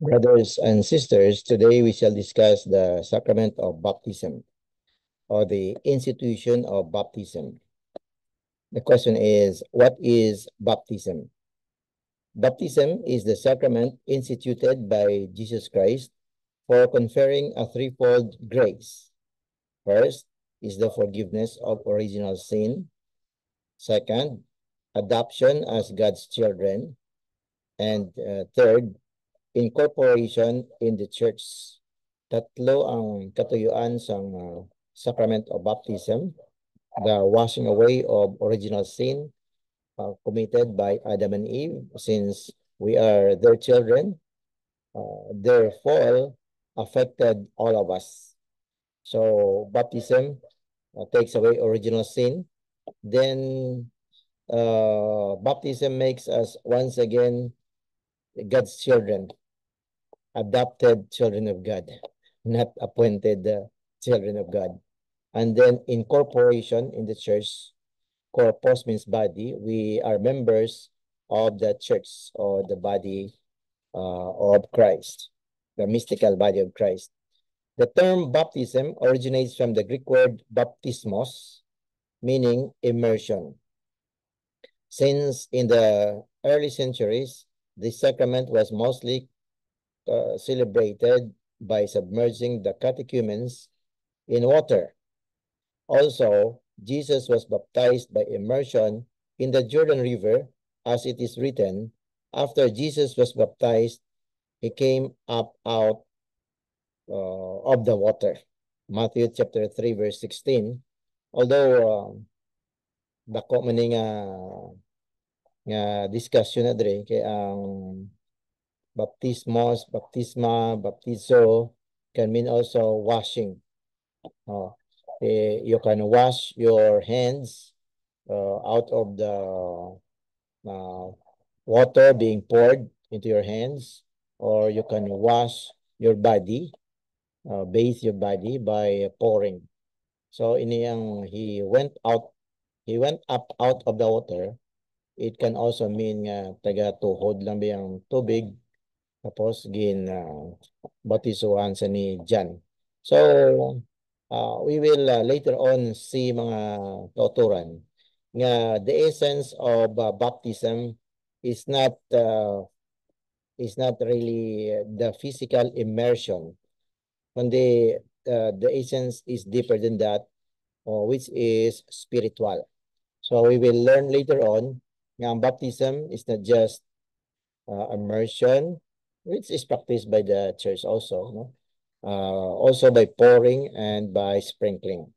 Brothers and sisters, today we shall discuss the sacrament of baptism or the institution of baptism. The question is, what is baptism? Baptism is the sacrament instituted by Jesus Christ for conferring a threefold grace. First is the forgiveness of original sin. Second, adoption as God's children. And third, incorporation in the church. Tatlo ang katuyuan sa sacrament of baptism, the washing away of original sin committed by Adam and Eve, since we are their children. Their fall affected all of us. So baptism takes away original sin. Then baptism makes us once again God's children, adopted children of God, not appointed children of God. And then incorporation in the church. Corpus means body. We are members of the church or the body of Christ, the mystical body of Christ. The term baptism originates from the Greek word baptismos, meaning immersion. Since in the early centuries, this sacrament was mostly celebrated by submerging the catechumens in water. Also, Jesus was baptized by immersion in the Jordan River, as it is written, after Jesus was baptized, he came up out of the water. Matthew chapter 3, verse 16. Although, dako man nga discussion na dre, kay ang baptismos, baptisma, baptizo can mean also washing. You can wash your hands out of the water being poured into your hands, or you can wash your body, bathe your body by pouring. So iniyang he went up out of the water. It can also mean taga tuhod lang ba yung tubig, tapos batisuhan sa ni John. So we will later on see mga tuturan nga the essence of baptism is not really the physical immersion, kundi the essence is deeper than that, which is spiritual. So we will learn later on nga baptism is not just immersion, which is practiced by the church also, no? Also by pouring and by sprinkling.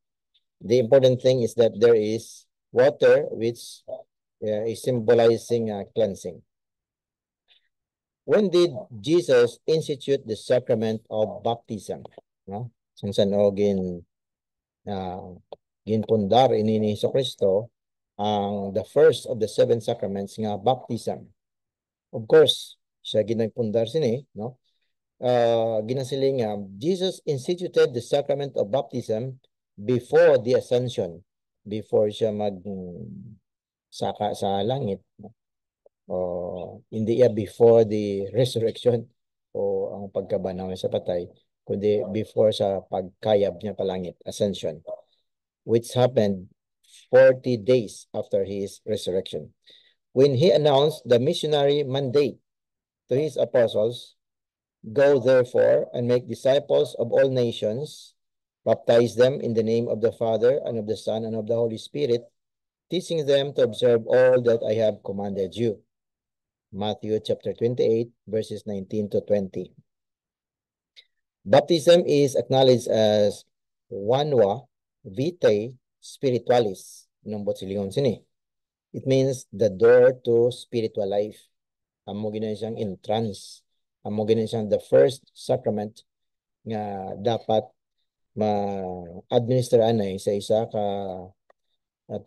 The important thing is that there is water, which is symbolizing cleansing. When did Jesus institute the sacrament of baptism? No? Saan o ginpundar ini ni Jesucristo ang the first of the seven sacraments nga baptism. Of course, siya ginagpundar sini, no? Ginasiling Jesus instituted the sacrament of baptism before the ascension, before siya saka sa langit, hindi before the resurrection o ang pagkabanaw sa patay, kundi before sa pagkayab niya palangit, ascension, which happened 40 days after his resurrection. When he announced the missionary mandate to his apostles, "Go therefore and make disciples of all nations, baptize them in the name of the Father and of the Son and of the Holy Spirit, teaching them to observe all that I have commanded you." Matthew chapter 28, verses 19 to 20. Baptism is acknowledged as vanua vitae spiritualis. Nombot silingon sini. It means the door to spiritual life. Amo gina siyang entrance. Amo gina siyang the first sacrament nga dapat ma-administer anay sa isa ka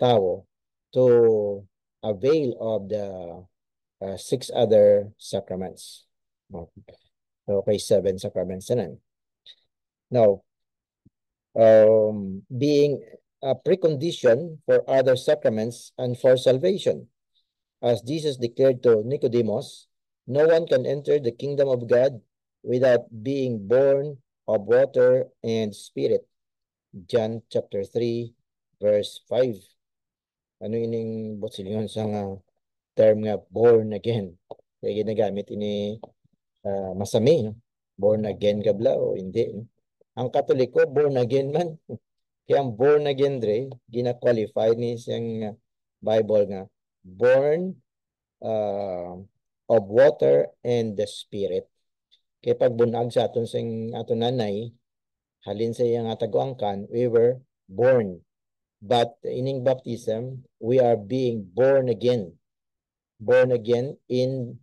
tao to avail of the 6 other sacraments. Okay, 7 sacraments na. Now, being a precondition for other sacraments and for salvation. As Jesus declared to Nicodemus, "No one can enter the kingdom of God without being born of water and spirit. John chapter 3, verse 5. Ano ining botsilyon sa nga term nga born again? Kaya ginagamit ini masami, no? Born again ka bla o hindi, no? Ang Katoliko, born again man. Kaya ang born again dre, gina-qualify ni siyang Bible nga, born of water and the spirit. Kaya pag bunag sa aton sing aton nanay, halin sa iyang ataguangkan, we were born. But ining baptism, we are being born again. Born again in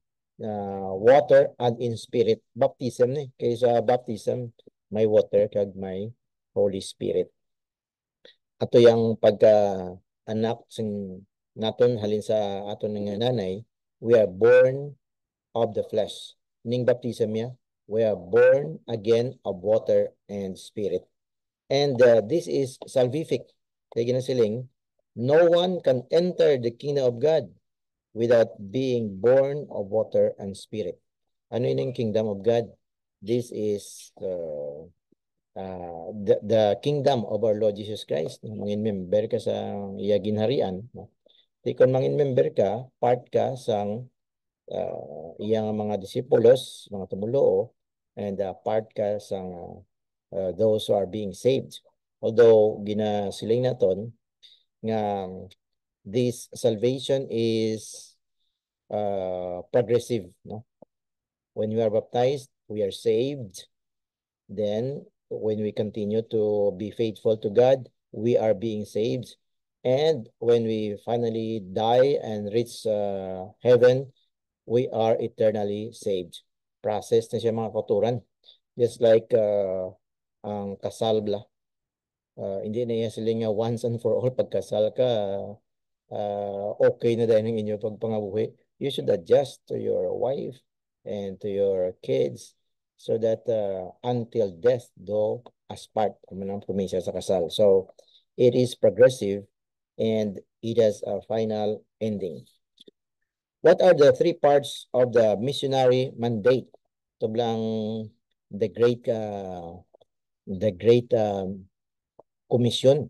water and in spirit. Baptism ni. Kaya sa baptism, may water kag may Holy Spirit. Ato yung pagka-anak sing naton halin sa aton nga nanay, we are born of the flesh. Ning baptism niya, we are born again of water and spirit. And this is salvific. Kaya ginasiling, no one can enter the kingdom of God without being born of water and spirit. Ano yun yung kingdom of God? This is the kingdom of our Lord Jesus Christ. Mangin member ka sa iya ginharian. Di kung mangin member ka, part ka sa iyang mga disipulos, mga tumuloo, and part ka sa those who are being saved. Although ginasiling naton nga this salvation is progressive, no? When we are baptized, we are saved. Then when we continue to be faithful to God, we are being saved. And when we finally die and reach heaven, we are eternally saved. Process na siya mga kauturan. Just like ang kasal bla. Hindi na yan sila nga once and for all. Pagkasal ka, okay na dahil ng inyo pagpangabuhi. You should adjust to your wife and to your kids so that until death do as part ng promesa sa kasal. So, it is progressive and it has a final ending. What are the three parts of the missionary mandate? Ito lang the great commission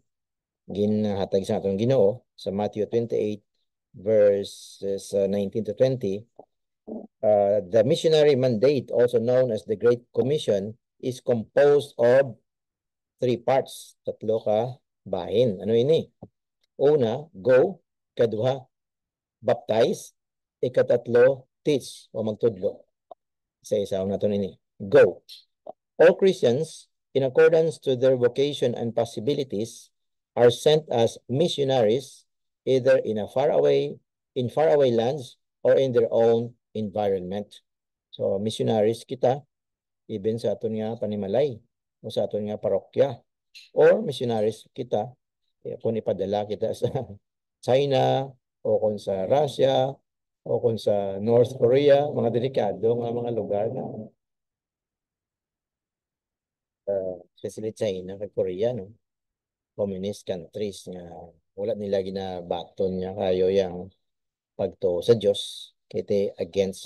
ginhatag sa atong Ginoo sa Matthew 28 verses 19 to 20. The missionary mandate, also known as the Great Commission, is composed of three parts. Tatlo ka bahin. Ano ini? Una, go. Kaduha, baptize. Ikatatlo, teach o magtudlo. Isa-isa nato ini. Go. All Christians, in accordance to their vocation and possibilities, are sent as missionaries, either in faraway lands or in their own environment. So, missionaries kita, even sa aton nga panimalay, o sa aton nga parokya, or missionaries kita, kung ipadala kita sa China, o kung sa Russia, o kung sa North Korea, mga delikado nga mga lugar na especially China kag Korea, no? Communist countries nga wala nila ginabaton niya kayo yung pagto sa Diyos kiti against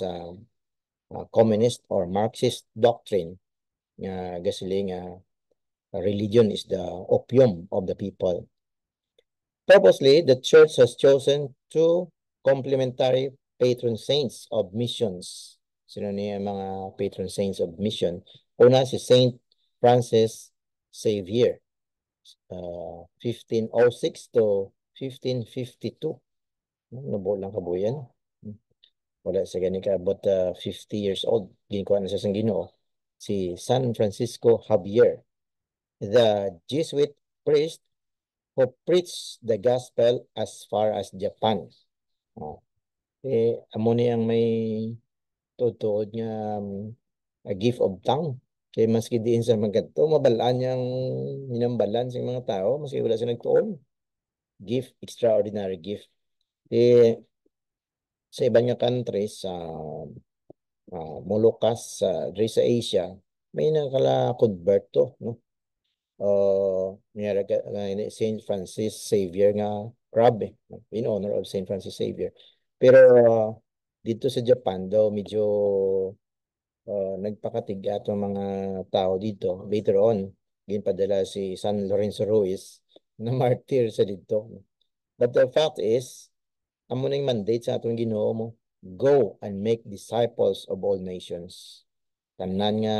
communist or Marxist doctrine nga gasiling religion is the opium of the people. Purposely, the church has chosen two complementary patron saints of missions. Sino niya mga patron saints of mission? Una si Saint Francis Xavier, 1506 to 1552. Nabulang kabuyan. Wala sa gani ka about 50 years old. Ginkuha na siya sa Ginoo. Si San Francisco Javier, the Jesuit priest who preached the gospel as far as Japan. Amo ni ang may tutuod nga a gift of tongue. Kaya maski diin sa mga ganito, mabalaan niyang minambalan sa mga tao, maski wala siya nagtuon. Gift, extraordinary gift. Sa ibang nga countries, sa Moluccas, sa Asia, may nakala-convert to, no? Saint Francis Xavier nga crab in honor of Saint Francis Xavier. Pero dito sa Japan daw medyo nagpakatig atong mga tao dito. Later on, ginpadala si San Lorenzo Ruiz na martyr sa dito. But the fact is, amo ning mandate sa atong Ginoo mo, go and make disciples of all nations. Tanan nga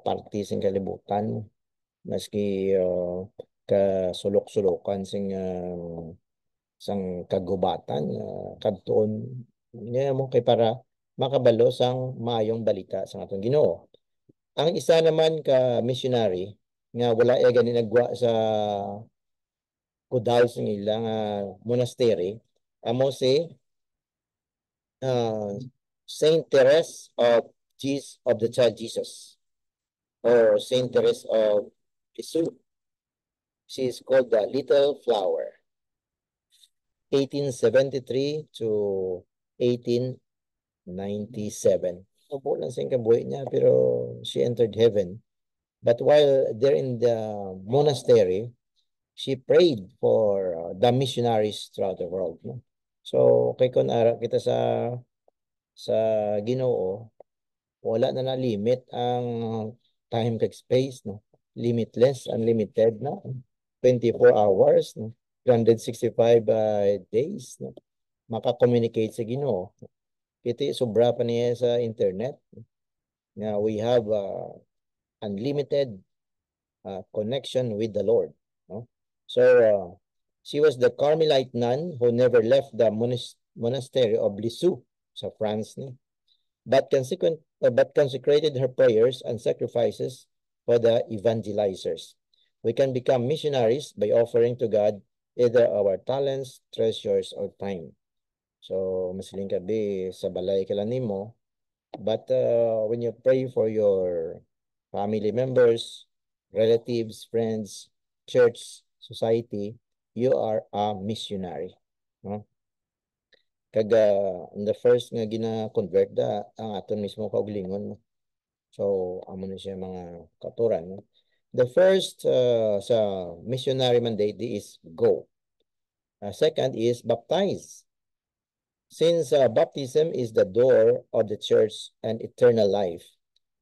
parte sing kalibutan, maski kasulok-sulokan sing sang kagubatan kadton niya mo kay para makabalo sang maayong balita sa atong Ginoo. Ang isa naman ka missionary nga wala gani nagwa sa Kudal sing ilang monastery amo si Saint Therese of the Child Jesus or Saint Therese of Lisieux. She is called the Little Flower. 1873 to 1897. Opo lang sa kabuhi niya pero she entered heaven. But while there in the monastery, she prayed for the missionaries throughout the world. No? So kay kun ara kita sa Ginoo, wala na limit ang time kag space, no? Limitless, unlimited na. 24 hours, no? 365 days, no? Maka-communicate sa Ginoo. Iti sobra pa niya sa internet. Now we have unlimited connection with the Lord. No? So she was the Carmelite nun who never left the monastery of Lisieux sa France, no? but consecrated her prayers and sacrifices for the evangelizers. We can become missionaries by offering to God either our talents, treasures, or time. So, masiling kabi sa balay ka lang nimo. But when you pray for your family members, relatives, friends, church, society, you are a missionary. No? Kaga in the first nga gina-convert da ang aton mismo kaugalingon. So, amo na siya mga katuran. No? The first sa missionary mandate is go. Second is baptize. Since baptism is the door of the church and eternal life,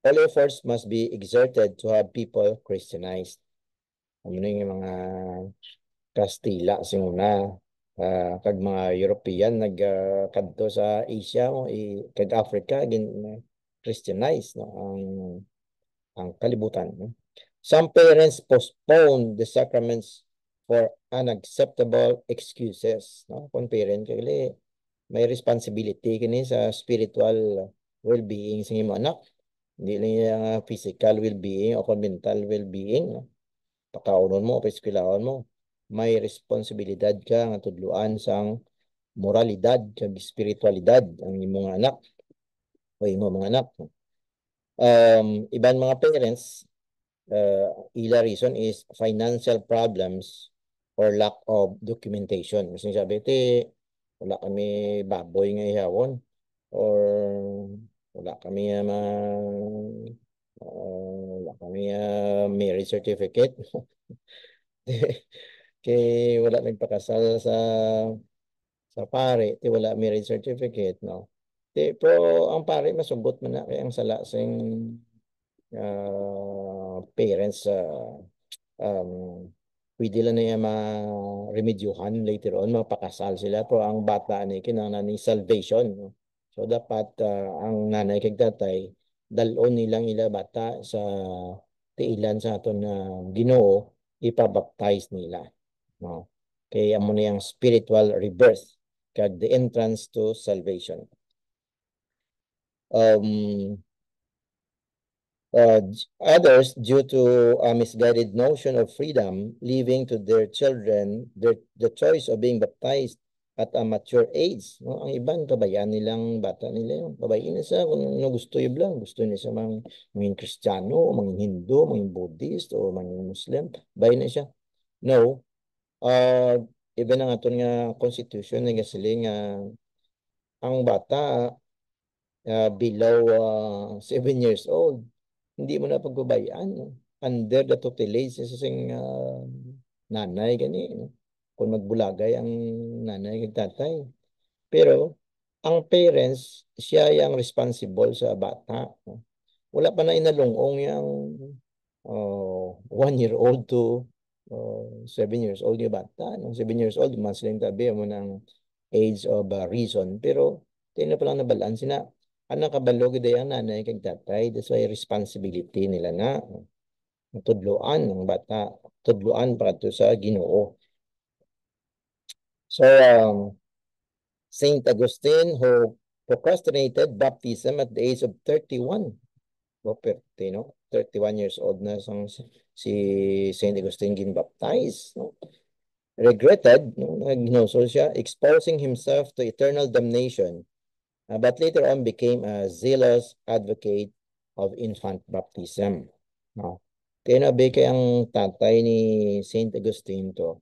all efforts must be exerted to have people Christianized. Ano yung mga Kastila simuna kag mga European nagkadto sa Asia mo kag Africa gin Christianized no ang kalibutan. No? Some parents postpone the sacraments for unacceptable excuses. No? Kung parent kaya may responsibility kini sa spiritual well-being sa imong anak. Hindi lang yung physical well-being o mental well-being. No? Pakaunon mo, paeskwelahon mo. May responsibilidad ka nga tudluan sang moralidad kag spiritualidad ang imong anak o imong mga anak. No? Iban mga parents, ila reason is financial problems or lack of documentation. Kasi sabi, wala kami baboy nga ihawon or wala kami wala kami marriage certificate. Kay wala nagpakasal sa pare, wala marriage certificate, no. Pero ang pare masugot man na kay ang sala sing parents pwede lang na yung ma-remedyuhan later on, mapakasal sila. Pero ang bata ni kinahanglan ni salvation. No? So dapat ang nanay kag tatay dalon nilang ila bata sa tiilan sa aton Ginoo ipabaptize nila. No? Kaya amo na yung spiritual rebirth kag the entrance to salvation. Others, due to a misguided notion of freedom, leaving to their children the choice of being baptized at a mature age. No? Ang iban, pabayaan nilang bata nila yun. Pabayaan na siya kung ano gusto yun lang. Gusto niya siya maging Kristiyano, maging Hindu, maging Buddhist, o maging Muslim. Bayan na siya. No. Even ang aton nga constitution, nga siling ang bata below 7 years old, hindi mo na pagbabayaan. No? Under the tutelage sa sing nanay gani. No? Kung magbulagay ang nanay at tatay. Pero ang parents, siya yung responsible sa bata. Wala pa na inalungong yung 1 year old to 7 years old yung bata. 7 years old, mas lang tabi mo ng age of reason. Pero, tayo na palang nabalaan sina, anak kabalog ida yung nanay kag tatay. That's why responsibility nila na tudloan ng bata. Tudloan para to sa Ginoo. So, Saint Augustine, who procrastinated baptism at the age of 31. Property, no? 31 years old na si Saint Augustine ginbaptize, no? Regretted, no? Nagnosol siya, exposing himself to eternal damnation, but later on became a zealous advocate of infant baptism. No? Kaya nabi kay ang tatay ni Saint Augustine to,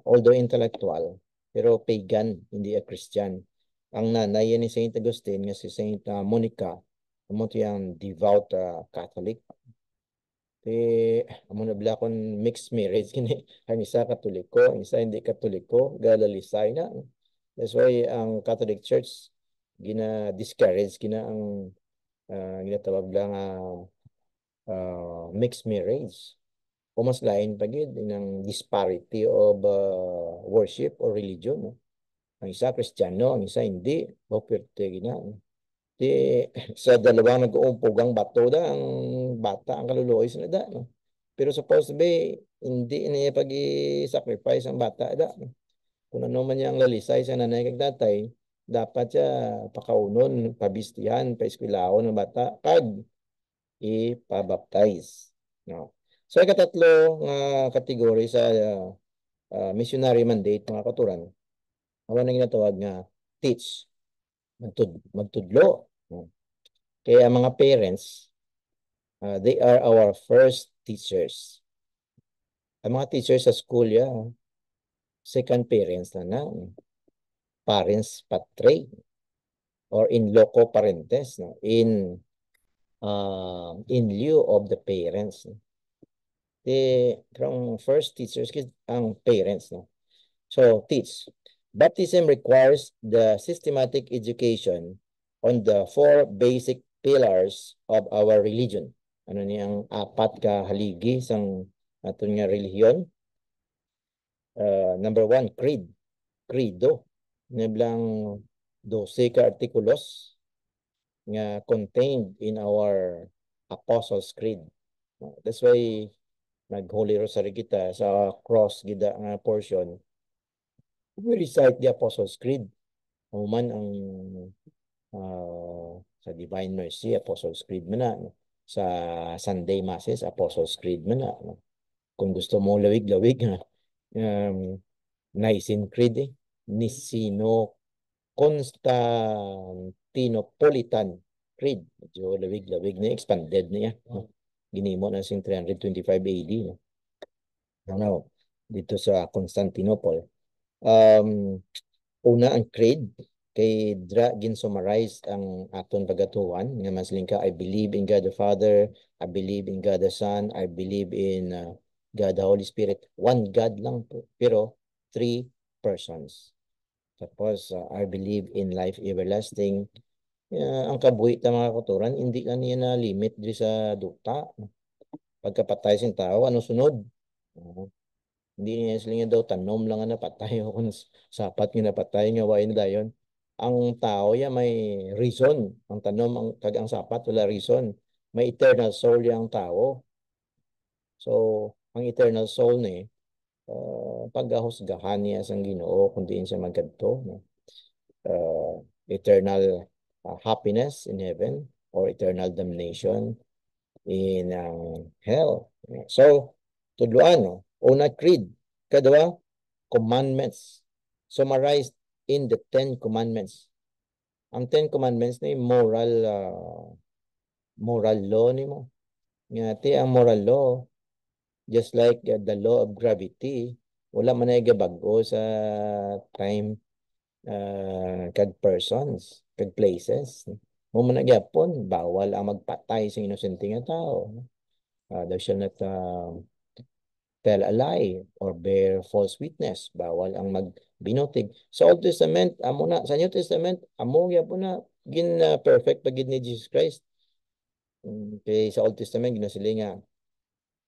although intellectual, pero pagan, hindi a Christian. Ang nanay ni Saint Augustine nga si Saint Monica, amo tiyang devout Catholic. Amo na bala kon mixed marriage kini ang isa Katoliko, ang isa hindi Katoliko, galalisay na. That's why ang Catholic Church gina-discourage kina ang ginatawag lang mixed marriage. O mas lain pa gid ng disparity of worship or religion, no? Ang isa Kristiyano, ang isa hindi, o pwerte gina. Di sa dalawang nag-uumpog ang bato da, ang bata, ang kaluluoy sila da, no? Pero supposed to be, hindi niya pag-sacrifice ang bata da, no? Kung ano man yung lalisay sa nanay kag tatay, dapat siya pakaunon, pabistihan, paeskwelahon ng bata, kag ipabaptize, no? So, ikatatlo nga kategory sa missionary mandate mga katuran, awan na ginatawag nga teach, magtudlo. No? Kaya mga parents, they are our first teachers. Ang mga teachers sa school, second parents na. Parents patre or in loco parentes, no? In lieu of the parents. No? From first teachers ang parents, no? So, teach. Baptism requires the systematic education on the 4 basic pillars of our religion. Ano niyang 4 ka haligi sang aton nga relihiyon? Number 1, creed. Credo. Nablang 12 ka artikulos nga contained in our Apostles' Creed. That's why nag-Holy Rosary kita sa cross gida nga portion. We recite the Apostles' Creed. Human ang sa Divine Mercy, Apostles' Creed man na. No? Sa Sunday Masses, Apostles' Creed man na. No? Kung gusto mo lawig-lawig, Nicene Creed, Niceno Constantinopolitan Creed. Medyo lawig-lawig na, expanded niya. No? Ginimo na sing 325 AD. No? Ano, dito sa Constantinople. Una ang creed kay dra gin-summarize ang aton pagatuan nga maslin ka, I believe in God the Father, I believe in God the Son, I believe in God the Holy Spirit. One God lang po, pero 3 persons. Tapos I believe in life everlasting. Ang kabuhi ta mga katuran, hindi kaniya na limit di sa duta. Pagkapatay sing tao, ano sunod? Hindi niya sila daw tanom lang na napatay o kung sapat nga napatay nga wain dayon. Ang tao may reason. Ang tanom ang sapat wala reason. May eternal soul yang tao. So, ang eternal soul ni paghahusgahan niya sang Ginoo kung diin siya magkadto, no? Eternal happiness in heaven or eternal damnation in hell. So, tudloan, no? Una creed. Kadua, commandments. Summarized in the 10 commandments. Ang 10 commandments ni moral law ni mo. Ngati ang moral law, just like the law of gravity, wala man ay gabago sa time kag persons, kag places. Mo man nagyapon, bawal ang magpatay sa inosente nga tao. Thou shall not tell a lie or bear false witness. Bawal ang binutig. Sa Old Testament, amo na. Sa New Testament, amo ya po na gin perfect pagid ni Jesus Christ. Okay, sa Old Testament, ginasilinga,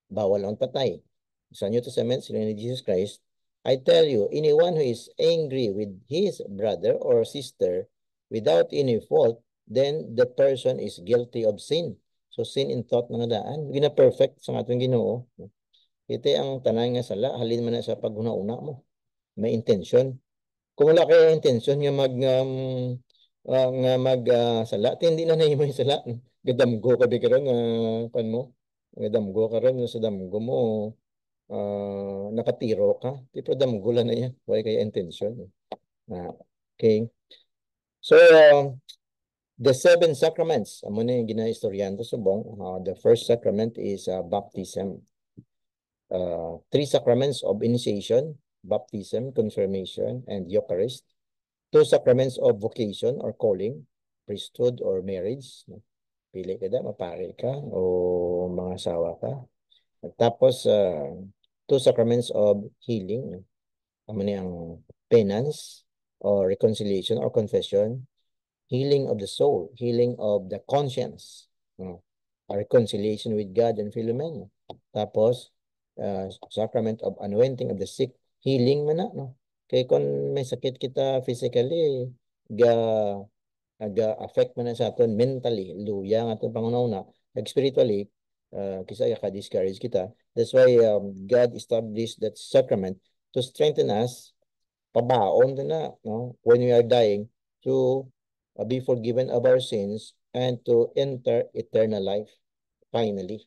bawal ang patay. Sa New Testament, sila ni Jesus Christ, I tell you, anyone who is angry with his brother or sister without any fault, then the person is guilty of sin. So sin in thought mga daan, gina-perfect sa atong Ginoo. Iti ang tanan nga sala, halin man na sa paghuna-una mo. May intention. Kung wala kayo intention nga nga sala, hindi na nahimo yung sala. Gadamgo ka bigkaroon nga pan mo. Gadamgo ka ron sa damgo mo nakatiro ka. Tipo damgo lang na yan. Wala kayo intention. Okay. So, the seven sacraments. Amo na yung ginaistoryan to subong. The first sacrament is baptism. Three sacraments of initiation, baptism, confirmation, and Eucharist. Two sacraments of vocation or calling, priesthood or marriage. Pili ka da, mapare ka o mga asawa ka. At tapos, two sacraments of healing. Ano ang penance or reconciliation or confession. Healing of the soul, healing of the conscience. A reconciliation with God and fellow men. Tapos, sacrament of anointing of the sick, healing man na, no? Kaya kung may sakit kita physically, affect man na sa aton mentally, luya nga aton pangunauna, spiritually, kisa ka-discourage kita. That's why God established that sacrament to strengthen us, pabaon na, no? When we are dying, to be forgiven of our sins and to enter eternal life, finally.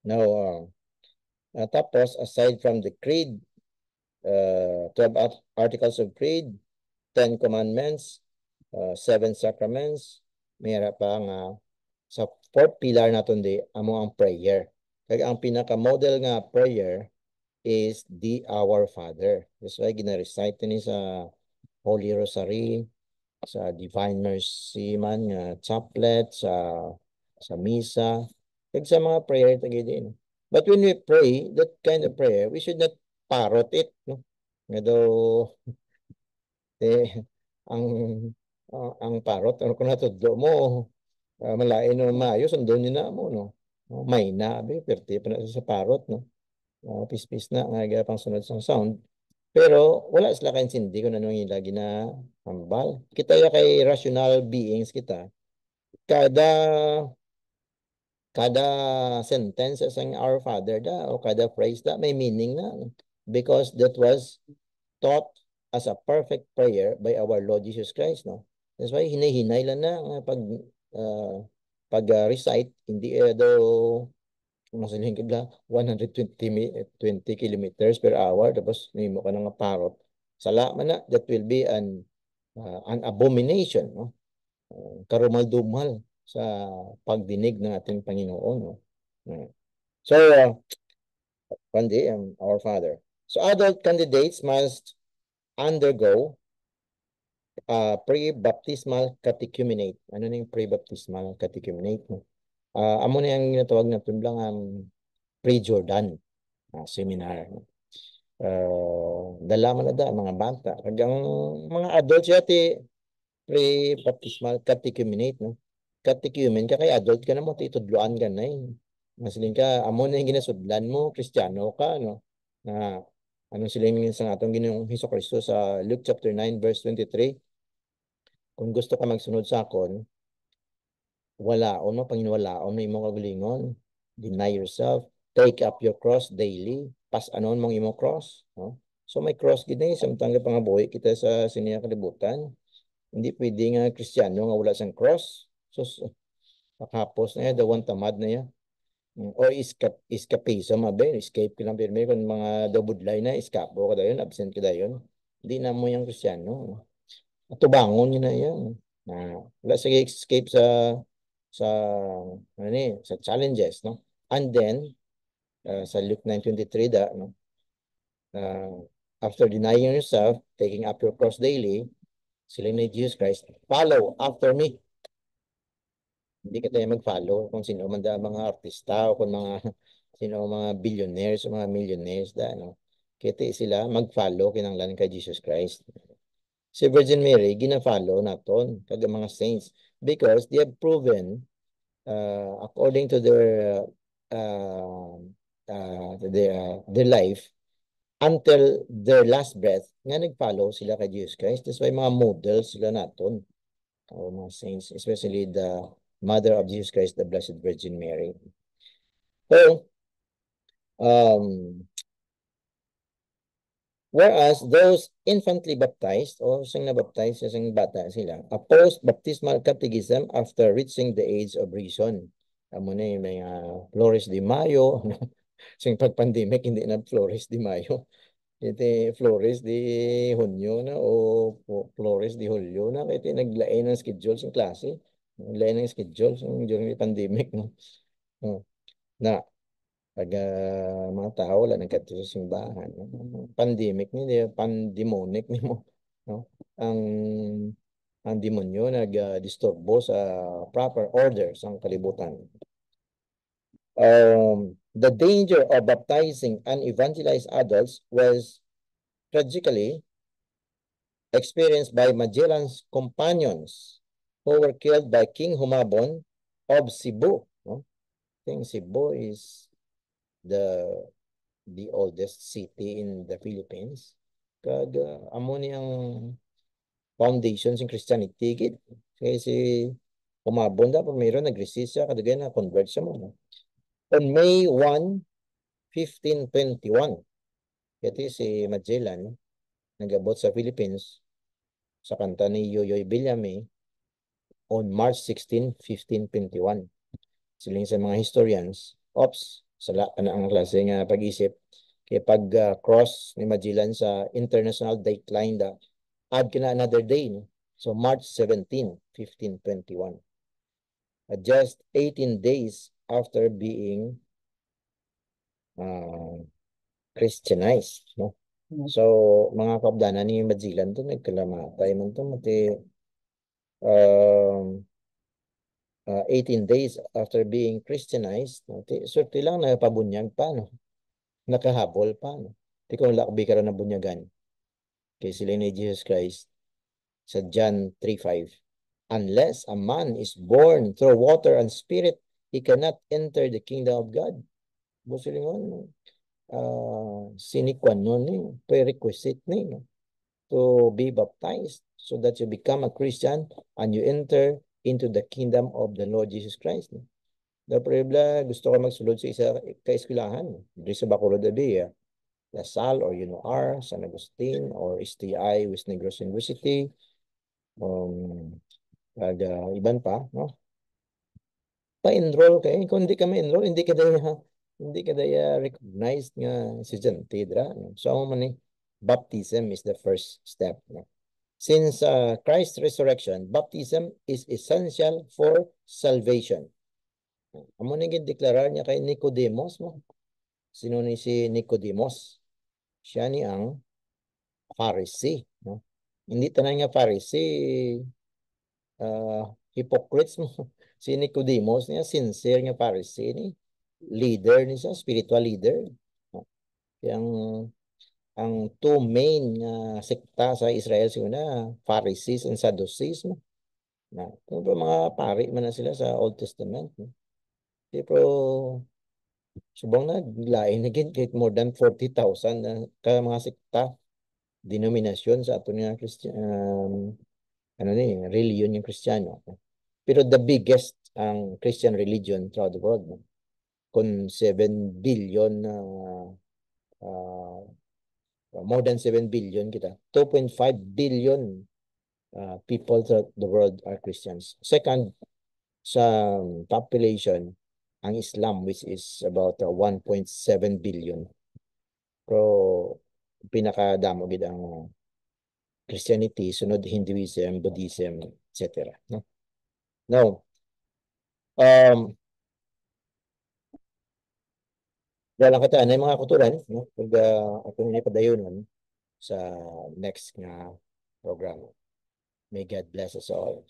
Now, tapos, aside from the creed, 12 articles of creed, 10 commandments, 7 sacraments, mayroon pa nga sa fourth pillar naton di amo ang prayer. Kaya ang pinaka-model nga prayer is the Our Father. That's why gina-recite ni sa Holy Rosary, sa Divine Mercy man nga chaplet, sa misa, kag sa mga prayer tagi din. But when we pray, that kind of prayer, we should not parrot it, no? Nga daw, ang ang parrot, ano kung natudlo mo, malain no maayo, sundon nyo na mo, no? May na, perti pa na sa parrot, no? Pis-pis na, nga pang sunod sa sound. Pero wala sila kaintindi kung anong yung lagi na hambal. Kita ya kay rational beings kita. Kada kada sentence sang Our Father da o kada phrase da may meaning na. Because that was taught as a perfect prayer by our Lord Jesus Christ, no? That's why hinay-hinay lang na pag-recite, hindi daw masaling kibla 120 kilometers per hour tapos nimo ka nga parot. Sala man na, that will be an abomination, no? Karumal-dumal sa pagdinig ng ating Panginoon, no? So, Our Father. So, adult candidates must undergo pre-baptismal catechumenate. Ano na yung pre-baptismal catechumenate? No? Amo na yung ginatawag na tumblang pre-Jordan seminar. No? Dalaman na da, mga bata. Hanggang mga adults yati pre-baptismal catechumenate. No? Catechumen ka kay adult ka na mo, titudluan ka na eh. Masaling ka, amo na yung ginasudlan mo, Kristiyano ka, no? Na anong sila yung sa atong Ginoong Hesukristo sa Luke chapter 9 verse 23. Kung gusto ka magsunod sa akon, walaon mo, panginwalaon mo imong kagalingon. Deny yourself. Take up your cross daily. Pas-anon mong imong cross. No? So may cross gid na samtang pangabuhi kita sa siniya kalibutan. Hindi pwede nga Kristiyano nga wala sang cross. So, pakapos na yan, dawang tamad na yan. O escapism, escape ka lang pirmi kung mga dabudlay na, escapo ka dayon, absent ka dayon. Hindi na mo yung Kristiyano. Tubangon yun na yan. Wala sige escape sa sa challenges, no? And then sa Luke 9:23 da, no? After denying yourself, taking up your cross daily, sila ni Jesus Christ, follow after me. Hindi ka tayo mag-follow kung sino man da mga artista o kung mga sino mga billionaires o mga millionaires da, no? kiti sila mag-follow kinanglan kay Jesus Christ. Si Virgin Mary, gina-follow naton kag mga saints because they have proven according to their life until their last breath nga nag-follow sila kay Jesus Christ. That's why mga models sila naton o mga saints, especially the Mother of Jesus Christ, the Blessed Virgin Mary. So, whereas those infantly baptized o siyang nabaptize, siyang bata sila, opposed baptismal catechism after reaching the age of reason. Amo na yung mga Flores de Mayo, siyang pag-pandemic, hindi na Flores de Mayo. Iti Flores de Hunyo na o Flores de Julio na kaya naglain ng schedule sa klase. Naglain ng schedule during the pandemic. No? Na pag mga tao wala nagkadto sa simbahan. Pandemic ni pandemonic ni mo. No? Ang demonyo nag-disturbo sa proper order sa kalibutan. The danger of baptizing unevangelized adults was tragically experienced by Magellan's companions who were killed by King Humabon of Cebu. No? I think Cebu is the oldest city in the Philippines. Kag amo niyang foundation ng Christianity gid. Kaya si Humabon dapat mayroon nag-resist siya kadugay na convert siya mo. No? On May 1, 1521, ito si Magellan nag-abot sa Philippines sa kanta ni Yoyoy Villame on March 16, 1521. Siling sa mga historians, sala na ang klase nga pag-isip, kaya pag-cross ni Magellan sa international date line add ka na another day. No? So March 17, 1521. Just 18 days after being Christianized. No? So, mga kaabdanan ni Magellan to nagkalamatay man to mati 18 days after being Christianized. No? Swerte lang na pabunyag pa, no? Nakahabol pa. No? Di kung lakbi ka rin na bunyagan. Kaya sila ni Jesus Christ sa John 3:5. Unless a man is born through water and spirit, he cannot enter the kingdom of God. Busilingon, sinikwan nun eh, prerequisite ni no? To be baptized so that you become a Christian and you enter into the kingdom of the Lord Jesus Christ. No? Dapat gusto ko magsulod sa isa ka-eskwelahan. Dito sa Bacolod Abbey, LaSalle or UNOR, San Agustin, or STI, West Negros University, iban pa, no? Pa-enroll kayo. Kung hindi ka ma-enroll, hindi ka daya recognized nga estudyante dira. No? So, baptism is the first step. No? Since Christ's resurrection, baptism is essential for salvation. Amo na deklarar niya kay Nicodemus. No? Sino ni si Nicodemus? Siya ni ang Pharisee. No? Hindi tanan nga Pharisee, hypocrites mo. Si Nicodemus niya, sincere nga Pharisee ni. Leader ni siya, spiritual leader. No? Ang two main sekta sa Israel siguna, Pharisees and Sadducees. No? Na, mga pari man na sila sa Old Testament. No? Pero subong na, lain na kahit more than 40,000 na mga sekta, denominasyon sa ato niya religion yung Kristiyano. Pero the biggest ang Christian religion throughout the world. No? Kung 7 billion more than 7 billion kita. 2.5 billion people throughout the world are Christians. Second, sa population, ang Islam, which is about 1.7 billion. Pero pinakadamo gid ang Christianity, sunod Hinduism, Buddhism, etc. No? Now, wala lang kata na mga kuturan, no? Pag ako nila padayon sa next nga program. May God bless us all.